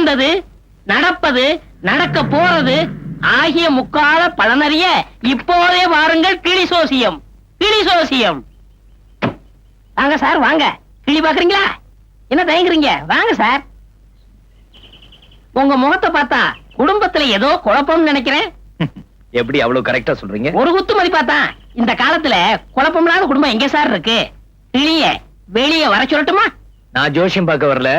நடந்தது, நடப்பது, நடக்க போறது ஆகிய முக்கால பலனறிய இப்போதே வாருங்கள் கிளி சோசியம். கிளி சோசியம். வாங்க சார், வாங்க. கிளி பாக்குறீங்களா? என்ன தயங்குறீங்க? வாங்க சார். உங்க முகத்தை பார்த்தா குடும்பத்துல ஏதோ குழப்பம் நினைக்கிறேன். எப்படி அவ்வளவு கரெக்டா சொல்றீங்க? ஒரு குத்து மதி பார்த்தா இந்த காலத்துல குழப்பமில்லாத குடும்பம் எங்க சார் இருக்கு? கிளிய வெளியே வர சொல்லட்டுமா? நான் ஜோசியம் பார்க்க வரல.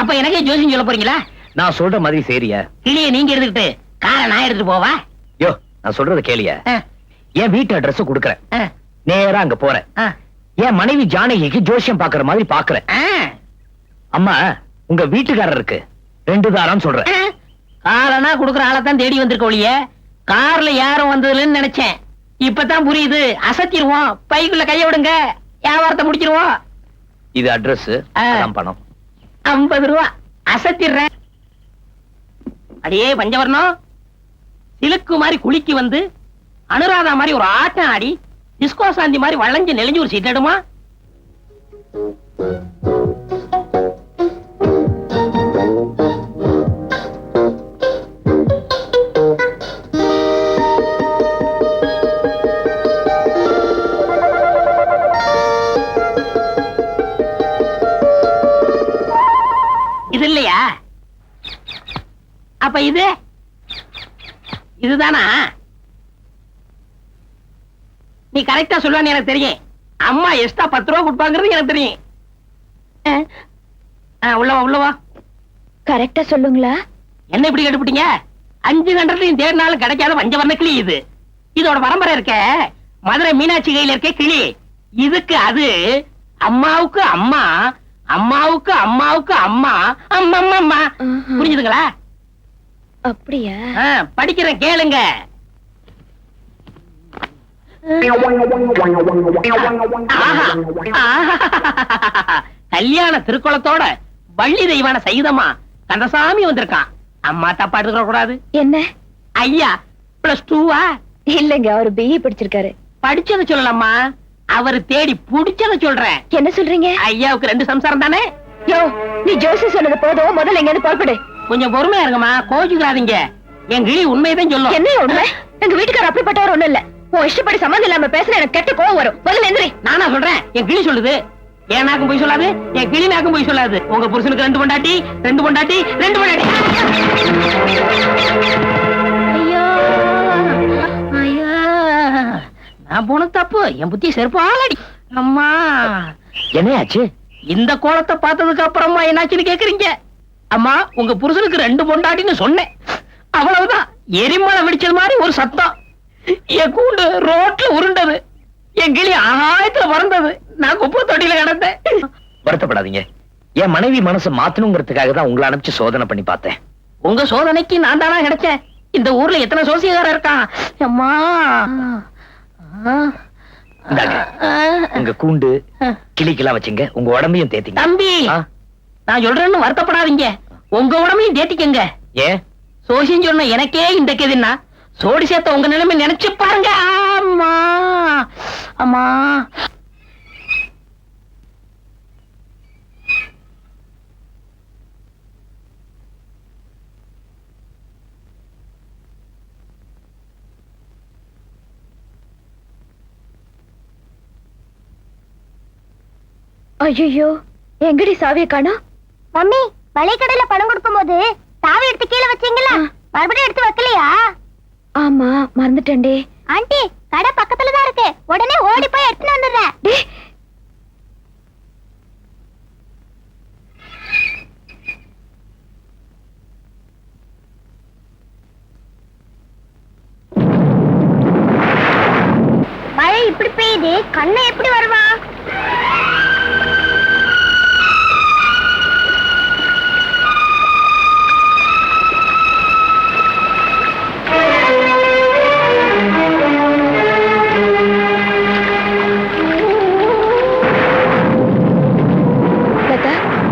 அப்ப எனக்கே ஜோசியம் சொல்ல போறீங்களா? நான் சொல்ற மாதிரி சரியா? கிளிய நீங்க எடுத்துக்கிட்டு காரை நான் எடுத்துட்டு போவா? யோ, நான் சொல்றத கேளியா? என் வீட்டு அட்ரஸ் கொடுக்கறேன், நேரா அங்க போறேன். என் மனைவி ஜானகிக்கு ஜோசியம் பாக்குற மாதிரி பாக்குறேன். அம்மா, உங்க வீட்டுக்காரருக்கு 2 தாரம் சொல்றேன். காரனா குடுக்கற ஆளத்தான் தேடி வந்திருக்க ஒழிய கார்ல யாரும் வந்ததுன்னு நினைச்சேன். இப்பதான் புரியுது. அசத்திடுவோம். பைக்குள்ள கைய விடுங்க, வியாபாரத்தை முடிச்சிருவோம். இது அட்ரஸ், பணம் 50 ரூபா. அசத்திடுறேன். அடியே பஞ்சவர்ணம், சிலுக்கு மாதிரி குளிக்கு வந்து அனுராதா மாதிரி ஒரு ஆட்டம் ஆடி டிஸ்கோ சாந்தி மாதிரி வளைஞ்சு நெளிஞ்சு ஒரு சீட் எடுமா? இது இல்லையா? அப்ப இது இதுதானா? நீ கரெக்டா சொல்லுவான்னு எனக்கு தெரியும். அம்மா எக்ஸ்ட்ரா 10 ரூபா கொடுப்பாங்கிறது எனக்கு தெரியும். உள்ளவா உள்ளவா. கரெக்டா சொல்லுங்களா? என்ன இப்படி கேட்டுப்பிட்டீங்க? 5 கண்டத்தையும் தேடினாலும் கிடைக்காத பஞ்சவர்ண கிளி இது. இதோட பரம்பரை இருக்க மதுரை மீனாட்சி கையில இருக்க கிளி. இதுக்கு அது அம்மாவுக்கு அம்மா, அம்மாவுக்கு அம்மாவுக்கு அம்மா, அம்மா அம்மா. புரிஞ்சுதுங்களா? அப்படியா? படிக்கிறேன், கேளுங்க. கல்யாண திருக்குளத்தோட வள்ளி தெய்வான சைதமா கந்தசாமி வந்திருக்கான். அம்மா தப்பா எடுத்துக்க கூடாது. என்ன ஐயா +2வா? இல்லங்க, அவர் BE படிச்சிருக்காரு. படிச்சதை சொல்லலாமா? அவரு தேடி புடிச்சதை சொல்றேன். என்ன சொல்றீங்க? ஐயாவுக்கு 2 சம்சாரம் தானே? யோ, நீ ஜோசி சொன்னது போதும், முதல்ல எங்க இருந்து புறப்படு. கொஞ்சம் பொறுமையா இருங்கம்மா, கோச்சுக்கிறாதீங்க. என் கிளி உண்மையதான் சொல்லும். என்ன உண்மை? எங்க வீட்டுக்காரர் அப்படிப்பட்டவர் ஒண்ணும் இல்ல. உன் இஷ்டப்படி சம்மந்தம் இல்லாம பேசுற எனக்கு கெட்ட கோவம் வரும். முதல்ல எந்திரி. நானா சொல்றேன்? என் கிளி சொல்லுது. என் நாக்கும் போய் சொல்லாது, என் கிளி நாக்கும் போய் சொல்லாது. உங்க புருஷனுக்கு 2 பொண்டாட்டி, 2 பொண்டாட்டி, 2 பொண்டாட்டி. ஐயோ ஐயோ, நான் போன தப்பு. என் புத்தி செருப்பாலடி. அம்மா, என்னையாச்சு? இந்த கோலத்தை பார்த்ததுக்கு அப்புறமா என்னாச்சுன்னு கேக்குறீங்க? அம்மா, உங்க புருஷனுக்கு 2 பொண்டாட்டின்னு சொன்னேன். அவ்வளவுதான். எரிமலை வெடிச்சது மாதிரி ஒரு சத்தம். என் கூண்டு ரோட்ல உருண்டது. என் கிளி ஆகாயத்துல பறந்தது. நான் குப்பை தொட்டியில கிடந்தேன். வருத்தப்படாதீங்க. என் மனைவி மனசு மாத்தணுங்கிறதுக்காக தான் உங்களை அனுப்பிச்சு சோதனை பண்ணி பார்த்தேன். உங்க சோதனைக்கு நான் தானா கிடைச்சேன்? இந்த ஊர்ல எத்தனை சோசியக்காரர் இருக்கான். அம்மா, உங்க கூண்டு கிளிக்கெல்லாம் வச்சுங்க, உங்க உடம்பையும் தேத்திங்க. தம்பி, நான் சொல்றேன்னு வருத்தப்படாதீங்க. உங்க உடம்பையும் தேத்திக்கங்க. ஏன்? சோசியம் சொன்ன எனக்கே இந்த கேதுன்னா சோடி சேர்த்த உங்க நிலைமை நினைச்சு பாருங்க. அம்மா அம்மா. ஐயோ, எங்கடி சாவியை காணோம்? மம்மி, வளைக்கடையில பணம் கொடுக்கும் போது சாவி எடுத்து கீழே வச்சீங்களா? மறுபடியும் எடுத்து வைக்கலையா? ஆமா, மறந்துட்டேன்டே. ஆண்டி, கடை பக்கத்துல தான் இருக்கு. உடனே ஓடி போய் எடுத்துட்டு வந்துடுறேன். மழை இப்படி பெய்யுது, கண்ணை எப்படி வருவா?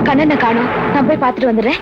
கண்ணனை காணோம். நான் போய் பார்த்துட்டு வந்துடுறேன்.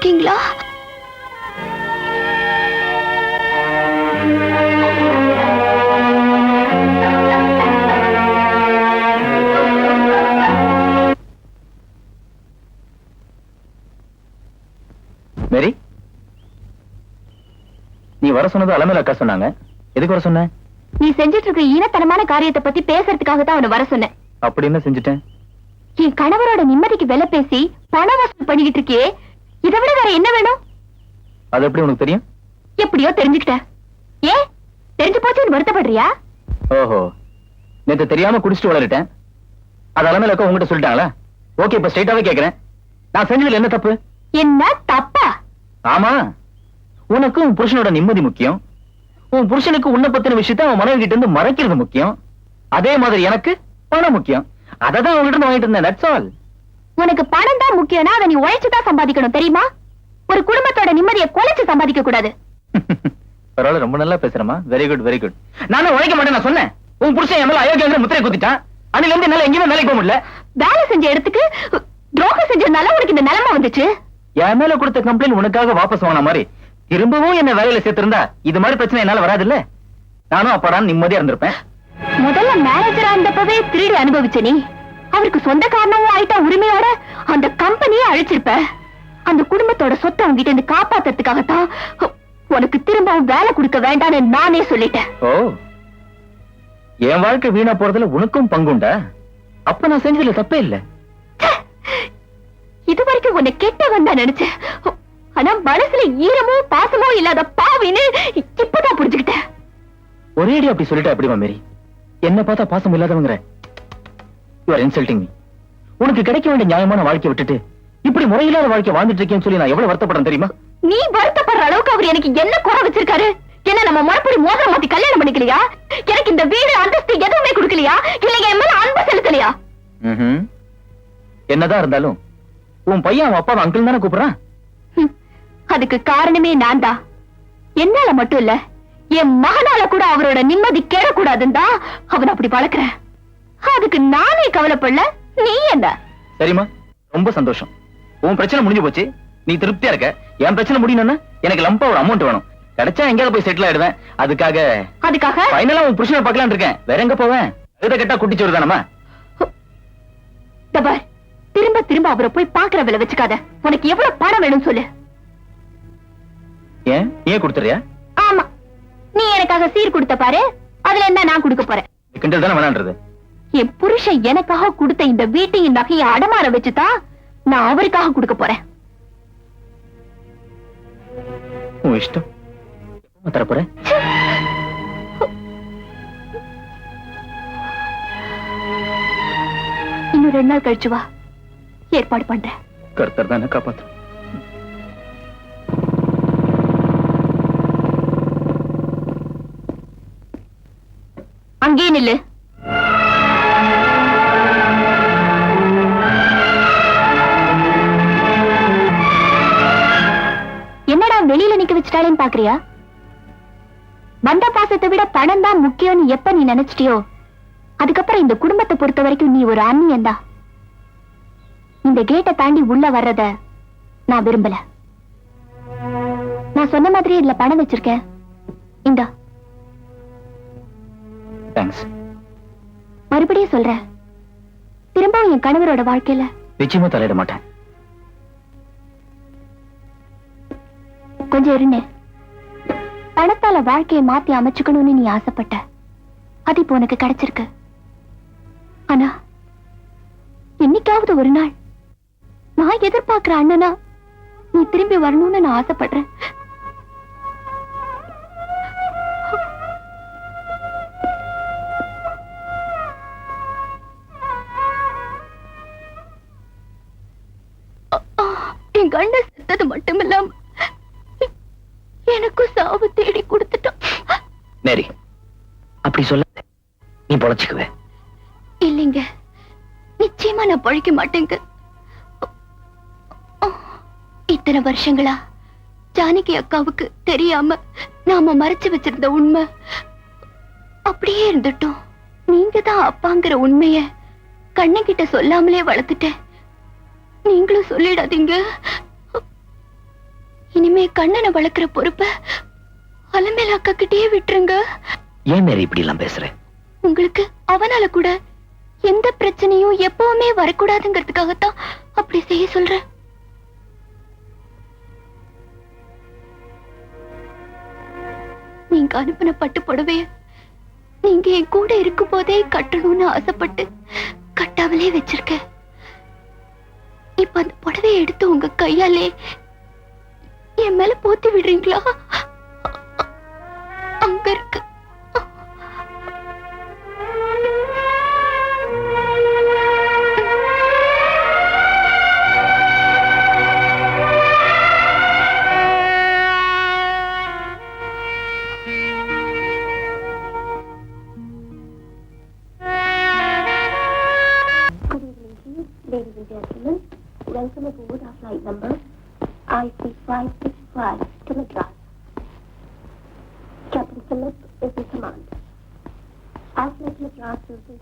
இருக்கீங்களா? மேரி, நீ வர சொன்னது அலமேல அக்கா சொன்னாங்க. எதுக்கு வர சொன்ன? நீ செஞ்சிட்டு இருக்க ஈனத்தனமான காரியத்தை பத்தி பேசுறதுக்காக தான் அவனை வர சொன்னேன். அப்படி என்ன செஞ்சுட்டேன்? என் கணவரோட நிம்மதிக்கு வெலை பேசி பண வசூல் பண்ணிக்கிட்டு இருக்கியே, இதை விட வேற என்ன வேணும்? அது எப்படி உனக்கு தெரியும்? எப்படியோ தெரிஞ்சுக்கிட்ட. ஏன் தெரிஞ்சு போச்சுன்னு வருத்தப்படுறியா? ஓஹோ, நேத்து தெரியாம குடிச்சிட்டு வளரிட்டேன். அது அலமேல அக்கா உங்ககிட்ட சொல்லிட்டாங்களா? ஓகே, இப்ப ஸ்ட்ரைட்டாவே கேக்குறேன், நான் செஞ்சதுல என்ன தப்பு? என்ன தப்பா? ஆமா, உனக்கு உன் புருஷனோட நிம்மதி முக்கியம். உன் புருஷனுக்கு உன்னை பத்தின விஷயத்தை அவன் மனைவி கிட்ட இருந்து மறைக்கிறது முக்கியம். அதே மாதிரி எனக்கு பணம் முக்கியம். அததான் உங்ககிட்ட வாங்கிட்டு இருந்தேன். That's all. உனக்கு பணம் தான் முக்கியம்னா அதை நீ உழைச்சுதான் சம்பாதிக்கணும், தெரியுமா? ஒரு குடும்பத்தோட நிம்மதியை குலைச்சு சம்பாதிக்க கூடாது. பரவாயில்ல, ரொம்ப நல்லா பேசுறமா. Very good, very good. நானும் உழைக்க மாட்டேன் நான் சொன்னேன். உன் புருஷன் என் மேல அயோக்கியங்கிற முத்திரை குத்திட்டான். அன்னில இருந்து என்னால எங்கேயுமே வேலைக்கு போக முடியல. வேலை செஞ்ச இடத்துக்கு துரோகம் செஞ்சதுனால உனக்கு இந்த நிலைமை வந்துச்சு. என் மேல கொடுத்த கம்ப்ளைண்ட் உனக்காக வாபஸ் வாங்கின மாதிரி திரும்பவும் என்ன வேலையில சேர்த்திருந்தா இது மாதிரி பிரச்சனை என்னால வராது இல்ல? நானும் அப்பதான் நிம்மதியா இருந்திருப்பேன். முதல்ல மேனேஜரா இருந்தப்பவே திருடி அனுபவிச்ச நீ அவருக்கு சொந்த காரணமும் ஆயிட்டா, உரிமையோட அந்த கம்பெனியை அழிச்சிருப்ப. அந்த குடும்பத்தோட சொத்தை உங்ககிட்ட இருந்து காப்பாத்துறதுக்காகத்தான் உனக்கு திரும்பவும் வேலை கொடுக்க வேண்டாம்னு நானே சொல்லிட்டேன். ஓ, என் வாழ்க்கை வீணா போறதுல உனக்கும் பங்குண்டா? அப்ப நான் செஞ்சதுல தப்பே இல்ல. இது வரைக்கும் உன்னை கெட்டவன் தான் நினைச்சேன். ஆனா மனசுல ஈரமோ பாசமோ இல்லாத பாவின்னு இப்பதான் புரிஞ்சுக்கிட்டேன். ஒரேடி அப்படி சொல்லிட்டா எப்படிமா மேரி? என்ன பார்த்தா பாசம் இல்லாதவங்கிற? You are insulting me. உனக்கு கிடைக்க வேண்டிய நியாயமான வாழ்க்கை விட்டுட்டு இப்படி முறையில்லாத வாழ்க்கை வாழ்ந்துட்டு இருக்கேன்னு சொல்லி நான் எவ்வளவு வருத்தப்படுறேன் தெரியுமா? நீ வருத்தப்படுற அளவுக்கு அவர் எனக்கு என்ன குறை வச்சிருக்காரு? என்ன நம்ம முறைப்படி மோதிரம் மாத்தி கல்யாணம் பண்ணிக்கலையா? எனக்கு இந்த வீடு அந்தஸ்து எதுவுமே கொடுக்கலையா? இல்ல என் மேல அன்பு செலுத்தலையா? என்னதான் இருந்தாலும் உன் பையன் அவன் அப்பாவை அங்கிள் தானே கூப்பிடுறான். அதுக்கு காரணமே நான் தான். என்னால மட்டும் இல்ல, என் மகனால கூட அவரோட நிம்மதி கேடக்கூடாதுன்னு தான் அவன் அப்படி வளர்க்கிறேன். அதுக்கு நானே கவலைப்படல, நீ என்ன? சரிம்மா, ரொம்ப சந்தோஷம். உன் பிரச்சனை முடிஞ்சு போச்சு, நீ திருப்தியா இருக்க. என் பிரச்சனை முடியணும்னா எனக்கு லம்பா ஒரு அமௌண்ட் வேணும். கிடைச்சா எங்கேயாவது போய் செட்டில் ஆயிடுவேன். அதுக்காக ஃபைனலா உன் புருஷனை பார்க்கலாம்னு இருக்கேன். வேற எங்க போவேன்? இதை கேட்டா குட்டிச்சோறு தானம்மா. திரும்ப திரும்ப அவரை போய் பாக்குற வேலை வச்சுக்காத. உனக்கு எவ்வளவு பணம் வேணும் சொல்லு. ஏன் நீயே கொடுத்துறியா? ஆமா, நீ எனக்காக சீர் கொடுத்த பாரு, அதுல என்ன நான் கொடுக்க போறேன். கிண்டல் தானே வேணான்றது? என் புருஷன் எனக்காக கொடுத்த இந்த வீட்டையும் நகையை அடமாற வச்சுதான் நான் அவருக்காக கொடுக்க போறேன். உன் இஷ்டம். தரப்போற? இன்னும் 2 நாள் கழிச்சு வா, ஏற்பாடு பண்றேன். கர்த்தர் தானே காப்பாத்து. அங்கே நில்லு. என்னடா வெளியில நிக்க வச்சுட்டாலேன்னு பாக்குறியா? வந்த பாசத்தை விட பணம் தான் முக்கியம்னு எப்ப நீ நினைச்சிட்டியோ, அதுக்கப்புறம் இந்த குடும்பத்தை பொறுத்த வரைக்கும் நீ ஒரு அந்நியன் தான். இந்த கேட்டை தாண்டி உள்ள வர்றத நான் விரும்பல. நான் சொன்ன மாதிரி இதுல பணம் வச்சிருக்கேன், இந்தா. மறுபடியும் சொல்றேன், திரும்பவும் என் கணவரோட வாழ்க்கையில நிச்சயமா தலையிட மாட்டேன். கொஞ்சம் இருந்தே. பணத்தால வாழ்க்கையை மாத்தி அமைச்சுக்கணும்னு நீ ஆசைப்பட்ட, அது இப்போ உனக்கு கிடைச்சிருக்கு. ஆனா என்னைக்காவது ஒரு நாள் நான் எதிர்பார்க்கிற அண்ணனா நீ திரும்பி வரணும்னு நான் ஆசைப்படுறேன். என் கண்ண செத்தது மட்டுமில்லாம எனக்கும் சாவு தேடி கொடுத்துட்டான். மேரி, அப்படி சொல்ல. நீ பொழைச்சுக்குவே. இல்லைங்க, நிச்சயமா நான் பொழைக்க மாட்டேங்க. இத்தனை வருஷங்களா ஜானகி அக்காவுக்கு தெரியாம நாம மறைச்சு வச்சிருந்த உண்மை அப்படியே இருந்துட்டோம். நீங்க தான் அப்பாங்கிற உண்மைய கண்ணகிட்ட சொல்லாமலே வளர்த்துட்டேன். நீங்களும் சொல்லிடாதீங்க. என் கண்ணனை வளர்க்கிற பொறுப்ப அலமேல அக்கா கிட்டே விட்டுருங்க. ஏன் மேரி இப்படி எல்லாம் பேசுற? உங்களுக்கு அவனால கூட எந்த பிரச்சனையும் எப்பவுமே வரக்கூடாதுங்கிறதுக்காகத்தான் அப்படி செய்ய சொல்றேன். நீங்க அனுப்பின பட்டு புடவைய நீங்க என் கூட இருக்கும் போதே கட்டணும்னு ஆசைப்பட்டு கட்டாமலே வச்சிருக்கேன். இப்ப அந்த புடவையை எடுத்து உங்க கையாலே என் மேல போத்தி விடுறீங்களா? அங்க இருக்கு. Ladies and gentlemen, welcome aboard our flight number IC565 to Madras. Captain Philip is in command. Our flight to Madras will be...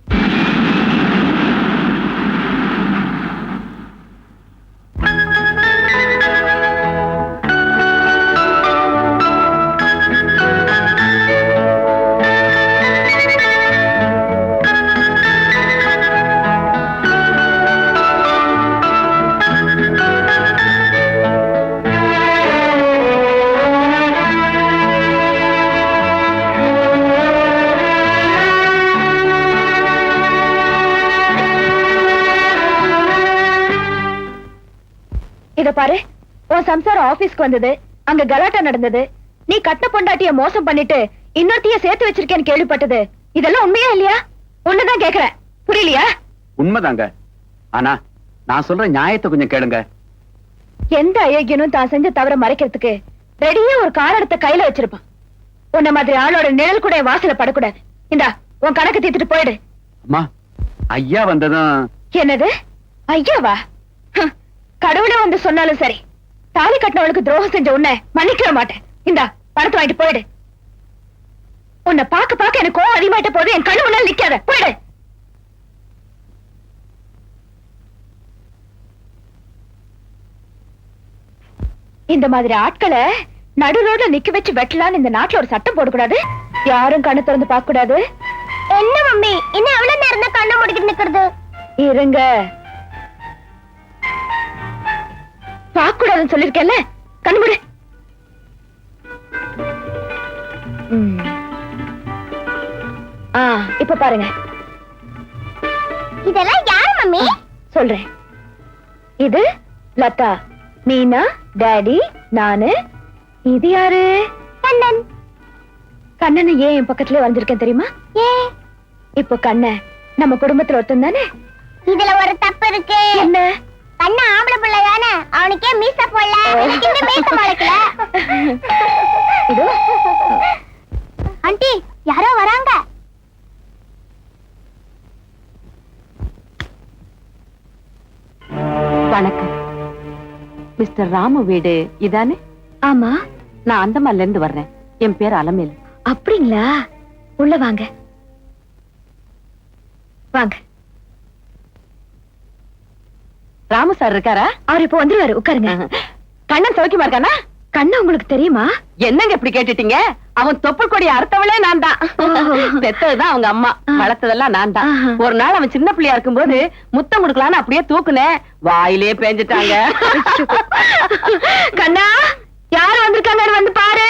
இத பாரு, உன் சம்சாரம் ஆபீஸ்க்கு வந்தது, அங்க கலாட்டா நடந்தது, நீ கட்ட பொண்டாட்டிய மோசம் பண்ணிட்டு இன்னொருத்திய சேர்த்து வச்சிருக்கேன்னு கேள்விப்பட்டது. இதெல்லாம் உண்மையா இல்லையா? ஒண்ணுதான் கேக்குறேன், புரியலையா? உண்மைதாங்க. ஆனா நான் சொல்ற நியாயத்தை கொஞ்சம் கேளுங்க. எந்த அயோக்கியனும் தான் செஞ்ச தவற மறைக்கிறதுக்கு ரெடியா ஒரு காரணத்தை கையில வச்சிருப்பான். உன்ன மாதிரி ஆளோட நிழல் கூட வாசல படக்கூடாது. இந்தா உன் கணக்கு தீர்த்துட்டு போயிடு. அம்மா, ஐயா வந்ததும்... என்னது ஐயாவா? கடவுளே வந்து சொன்னாலும் சரி, தாலி கட்டினவளுக்கு துரோகம் செஞ்ச உன்னை மன்னிக்கவே மாட்டேன். இந்தா பணத்தை வாங்கிட்டு போயிடு. உன்னை பாக்க பாக்க எனக்கு கோவம் அதிகமாயிட்ட போது என் கண்ணு முன்னால நிக்காத, போயிடு. இந்த மாதிரி ஆட்களை நடு ரோட்ல நிக்க வச்சு வெட்டலான்னு இந்த நாட்டுல ஒரு சட்டம் போடக்கூடாது. யாரும் கண்ணு திறந்து பார்க்க கூடாது. என்ன மம்மி, இன்னும் எவ்வளவு நேரம் தான் கண்ணை மூடிக்கிட்டு நிக்கிறது? இருங்க, பார்க்க கூடாதுன்னு சொல்லிருக்கேன்ல, கண்ணு மூடு. இப்ப பாருங்க. இதெல்லாம் யாரு மம்மி? சொல்றேன். இது லதா, மீனா, டாடி, நானு. இது யாரு? கண்ணன். கண்ணனை ஏன் என் பக்கத்துல வந்திருக்கேன் தெரியுமா? ஏன்? இப்போ கண்ணன் நம்ம குடும்பத்துல ஒருத்தன் தானே. இதுல ஒரு தப்பு இருக்கு. என்ன? கண்ணா ஆம்பளை பிள்ளை தானே, அவனுக்கே மீச போடல, எனக்கு இந்த மீச முளைக்கல. இதோ ஆண்டி, யாரோ வராங்க. வணக்கம். மிஸ்டர் ராமு வீடு இதானே? ஆமா. நான் அந்தமான்ல இருந்து வர்றேன். என் பேர் அலமேல். அப்படிங்களா? உள்ள வாங்க வாங்க. ராமு சார் இருக்காரா? அவர் இப்ப வந்துருவாரு, உட்காருங்க. கண்ணன் சௌக்கியமா இருக்கானா? கண்ணன் உங்களுக்கு தெரியுமா? என்னங்க இப்படி கேட்டுட்டீங்க? அவன் தொப்புள் கொடி அறுத்தவளே நான் தான். பெத்ததுதான் அவங்க அம்மா, வளர்த்ததெல்லாம் நான் தான். ஒரு நாள் அவன் சின்ன பிள்ளையா இருக்கும்போது முத்தம் கொடுக்கலான்னு அப்படியே தூக்குனேன், வாயிலே பேஞ்சிட்டாங்க. கண்ணா, யார் வந்திருக்காங்க வந்து பாரு.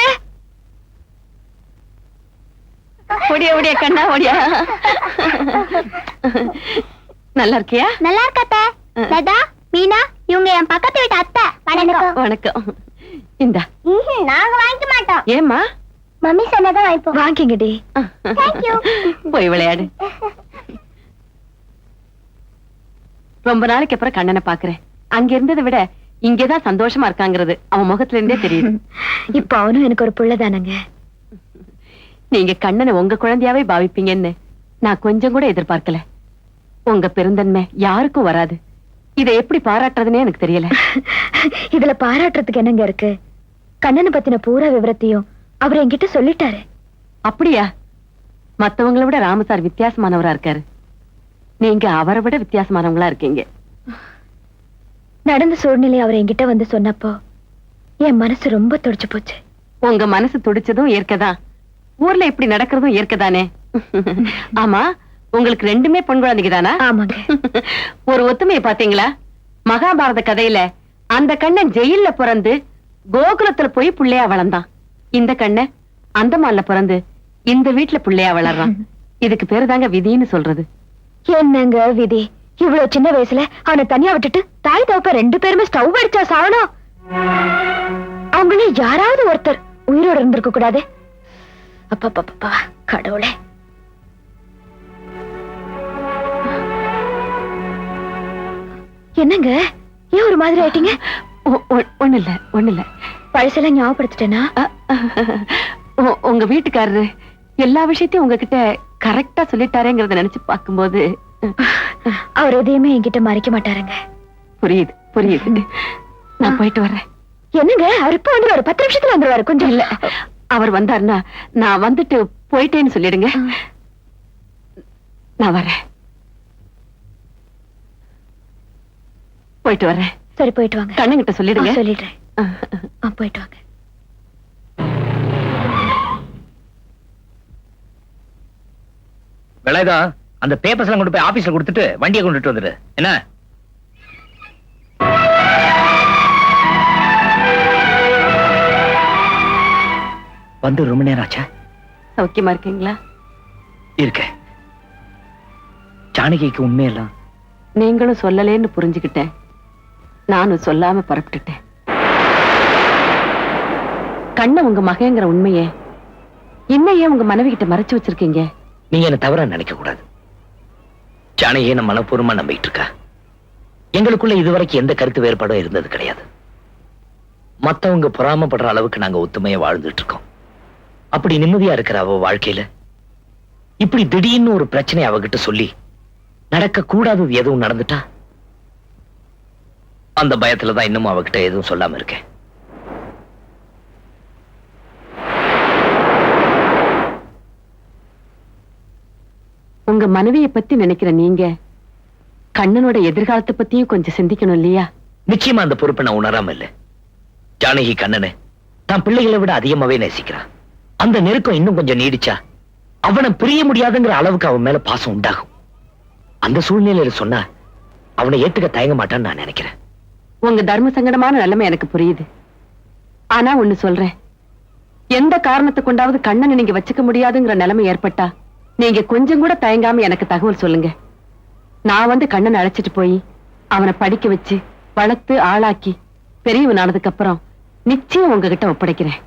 ஓடியா ஓடியா கண்ணா ஓடியா. நல்லா இருக்கியா? நல்லா இருக்காத்த. லதா, மீனா, இவங்க என் பக்கத்து வீட்டு அத்தை. வணக்கம். வணக்கம். இந்தா. நாங்க வாங்கிக்க மாட்டோம். ஏமா? மம்மி சொன்னதான் வாங்கிப்போம். வாங்கிங்கடி. தேங்க்யூ. போய் விளையாடு. ரொம்ப நாளைக்கு அப்புறம் கண்ணனை பாக்குறேன். அங்க இருந்ததை விட இங்கதான் சந்தோஷமா இருக்காங்கிறது அவன் முகத்துல இருந்தே தெரியுது. இப்ப அவனும் எனக்கு ஒரு புள்ளதானங்க. நீங்க கண்ணனை உங்க குழந்தையாவே பாவிப்பீங்கன்னு நான் கொஞ்சம் கூட எதிர்பார்க்கல. உங்க பெருந்தன்மை யாருக்கும் வராது. இதை எப்படி பாராட்டுறதுன்னே எனக்கு தெரியல. இதுல பாராட்டுறதுக்கு என்னங்க இருக்கு? கண்ணனை பத்தின பூரா விவரத்தையும் அவர் என்கிட்ட சொல்லிட்டாரு. அப்படியா? மத்தவங்களை விட ராமு சார் வித்தியாசமானவரா இருக்காரு. நீங்க அவரை விட வித்தியாசமானவங்களா இருக்கீங்க. நடந்த சூழ்நிலை அவர் என்கிட்ட வந்து சொன்னப்போ என் மனசு ரொம்ப துடிச்சு போச்சு. உங்க மனசு துடிச்சதும் இயற்கைதான், ஊர்ல இப்படி நடக்கிறதும் இயற்கைதானே. ஆமா, உங்களுக்கு ரெண்டுமே பெண் குழந்தைங்க தானா? ஆமாங்க. ஒரு ஒத்துமையை பாத்தீங்களா? மகாபாரத கதையில அந்த கண்ணன் ஜெயில்ல பிறந்து கோகுலத்துல போய் புள்ளையா வளர்ந்தான். இந்த கண்ணன் அந்தமான்ல பிறந்து இந்த வீட்டுல புள்ளையா வளர்றான். இதுக்கு பேரு தாங்க விதின்னு சொல்றது. என்னங்க விதி? இவ்வளவு சின்ன வயசுல அவனை தனியா விட்டுட்டு தாய் தவப்ப 2 பேருமே ஸ்டவ் அடிச்சா சாவணும். அவங்களே யாராவது ஒருத்தர் உயிரோட இருந்திருக்க கூடாது. அப்பா கடவுளே. என்னங்க ஏன் ஒரு மாதிரி ஆயிட்டீங்க? ஒண்ணு இல்ல. பழசெல்லாம் ஞாபகப்படுத்திட்டேனா? உங்க வீட்டுக்காரரு எல்லா விஷயத்தையும் உங்ககிட்ட கரெக்டா சொல்லிட்டாரேங்கறத நினைச்சு பாக்கும்போது அவர் எதையுமே என்கிட்ட மறைக்க மாட்டாருங்க. புரியுது. நான் போயிட்டு வர்றேன். என்னங்க அவர் இப்ப வந்து ஒரு 10 நிமிஷத்துல வந்துருவாரு. கொஞ்சம் இல்ல, அவர் வந்தாருன்னா நான் வந்துட்டு போயிட்டேன்னு சொல்லிடுங்க. நான் வரேன். போயிட்டு வரேன். சரி போயிட்டு வாங்க. கண்ணங்கிட்ட சொல்லிடுங்க. சொல்லிடுறேன். போயிட்டு வாங்க. விளையாதான் அந்த பேப்பர்ஸ் எல்லாம் கொண்டு போய் ஆபீஸ்ல கொடுத்துட்டு வண்டியை கொண்டுட்டு வந்துடு. என்ன? வந்து ரொம்ப நேரம் ஆச்சா? சௌக்கியமா இருக்கீங்களா? இருக்க. ஜானகிக்கு உண்மையெல்லாம் நீங்களும் சொல்லலேன்னு புரிஞ்சுக்கிட்டேன். நானும் சொல்லாம பரப்பிட்டுட்டேன். கண்ண உங்க மகங்கிற உண்மையே இன்னையே உங்க மனைவி கிட்ட மறைச்சு வச்சிருக்கீங்க. நீங்க என்ன தவறா நினைக்க கூடாது. ஜானகியை நம்ம மனப்பூர்வமா நம்பிட்டு இருக்கா. எங்களுக்குள்ள இதுவரைக்கும் எந்த கருத்து வேறுபாடும் இருந்தது கிடையாது. மத்தவங்க பொறாமப்படுற அளவுக்கு நாங்க ஒத்துமையா வாழ்ந்துட்டு இருக்கோம். அப்படி நிம்மதியா இருக்கிற அவ வாழ்க்கையில இப்படி திடீர்னு ஒரு பிரச்சனை அவகிட்ட சொல்லி நடக்க கூடாதது எதுவும் நடந்துட்டா அந்த பயத்துலதான் இன்னும் அவகிட்ட எதுவும் சொல்லாம இருக்கேன். உங்க மனைவியை பத்தி நினைக்கிற நீங்க கண்ணனோட எதிர்காலத்தை பத்தியும் கொஞ்சம் சிந்திக்கணும் இல்லையா? நிச்சயமா அந்த பொறுப்பை நான் உணராம இல்ல. ஜானகி கண்ணனை தான் பிள்ளைகளை விட அதிகமாவே நேசிக்கிறான். அந்த நெருக்கம் இன்னும் கொஞ்சம் நீடிச்சா அவனை பிரிய முடியாதுங்கிற அளவுக்கு அவன் மேல பாசம் உண்டாகும். அந்த சூழ்நிலையில சொன்னா அவனை ஏத்துக்க தயங்க மாட்டான்னு நான் நினைக்கிறேன். உங்க தர்ம சங்கடமான நிலைமை எனக்கு புரியுது. ஆனா ஒண்ணு சொல்றேன், எந்த காரணத்தை கொண்டாவது கண்ணனை நீங்க வச்சுக்க முடியாதுங்கிற நிலைமை ஏற்பட்டா நீங்க கொஞ்சம் கூட தயங்காம எனக்கு தகவல் சொல்லுங்க. நான் வந்து கண்ணனை அழைச்சிட்டு போய் அவனை படிக்க வச்சு வளர்த்து ஆளாக்கி பெரியவன் ஆனதுக்கு அப்புறம் நிச்சயம் உங்ககிட்ட ஒப்படைக்கிறேன்.